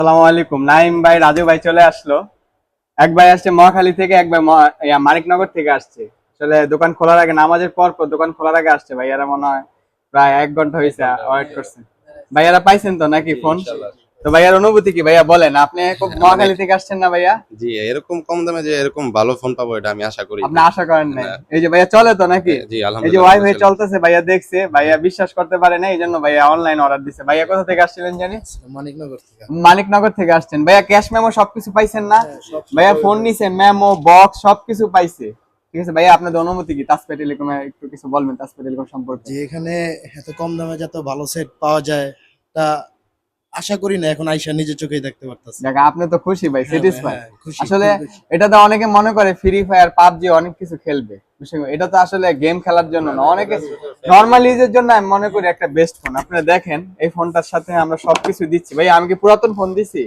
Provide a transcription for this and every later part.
আসসালামু আলাইকুম। নাইম ভাই, রাজু ভাই চলে আসলো। এক ভাই আসছে মহাখালী থেকে, এক ভাই মানিকনগর থেকে আসছে। আসলে দোকান খোলার আগে, নামাজের পর পর দোকান খোলার আগে আসছে। ভাইয়ারা মনে হয় প্রায় 1 ঘন্টা হয়েছে ওয়েট করছে। ভাইয়ারা পাইছেন তো নাকি ফোন? তো ভাইয়ার অনুভূতি কি ভাইয়া বলেন? আপনি খুব মানে মহাখালী থেকে আসছেন না ভাইয়া? জি, এরকম কম দামে যে এরকম ভালো ফোন পাবো এটা আমি আশা করি আপনি নাই। আশা করেন নাই? না, এই যে ভাইয়া চলে তো নাকি? জি এই যে আলহামদুলিল্লাহ ভালো ওয়াইফাই চলে। চলতেছে, ভাইয়া দেখছে, জি, ভাইয়া বিশ্বাস করতে পারে না, এই জন্য ভাইয়া অনলাইন অর্ডার দিছে। ভাইয়া কোথা থেকে আসছিলেন জানি? মানিকনগর থেকে। মানিকনগর থেকে আসছেন। ভাইয়া ক্যাশ মেমো সবকিছু পাইছেন না? হ্যাঁ, সব ভাইয়া সুন্দর ফোন হয়েছে। নিছেন, মেমো বক্স সবকিছু পাইছে। ঠিক আছে ভাইয়া, আপনাদের অনুমতি কি তাসপে টেলিকমে একটু কিছু বলবেন তাসপে টেলিকম সম্পর্কে? যে এখানে এত কম দামে যত ভালো সেট পাওয়া যায় তা আশা করি না, এখন আইসা নিজের চোখেই দেখতে পারতাছি। দেখ, আপনি তো খুশি ভাই, হ্যাঁ ভাই, স্যাটিসফাই? হ্যাঁ, খুশি, আসলে খুবই খুশি। এটাতে অনেকে মনে করে ফ্রি ফায়ার পাবজি অনেক কিছু খেলবে, বিষয় এটা তো আসলে গেম খেলার জন্য না, অনেকে নর্মাল ইউজের জন্য আমি মনে করি একটা বেস্ট ফোন। আপনারা দেখেন এই ফোনটার সাথে আমরা সবকিছু দিচ্ছি। ভাই আমি কি পুরাতন ফোন দিছি?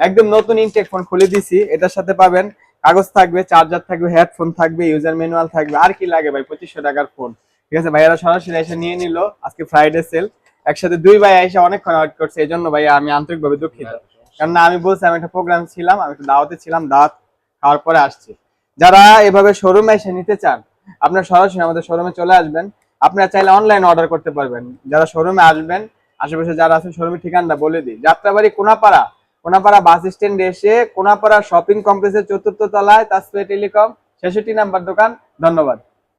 একদম নতুন ইনটেক ফোন খুলে দিছি। এটার সাথে পাবেন কাগজ থাকবে, চার্জার থাকবে, হেডফোন থাকবে, ইউজার ম্যানুয়াল থাকবে। আর কি লাগে ভাই? 2500 টাকার ফোন। ঠিক আছে, ভাইয়ারা সরাসরি এসে নিয়ে নিল। আজকে ফ্রাইডে সেল, একসাথে দুই ভাই এসে অনেকক্ষণ ওয়েট করছে। এই জন্য ভাইয়া আমি আন্তরিকভাবে দুঃখিত। কেননা আমি বলছি আমি একটা প্রোগ্রাম ছিলাম, আমি একটা দাওয়াতে ছিলাম, দাওয়াত খাওয়ার পরে আসছি। যারা এভাবে শোরুমে এসে নিতে চান, আপনারা সরাসরি আমাদের শোরুমে চলে আসবেন। আপনারা চাইলে অনলাইন অর্ডার করতে পারবেন। যারা শোরুমে আসবেন, আশেপাশে যারা আছেন, শোরুমের ঠিকানাটা বলে দিই। যাত্রাবাড়ি কোনাপাড়া, কোনাপাড়া বাস স্ট্যান্ডে এসে কোনাপাড়া শপিং কমপ্লেক্সের 4র্থ তলায় তাসফিয়া টেলিকম, 66 নাম্বার দোকান। ধন্যবাদ।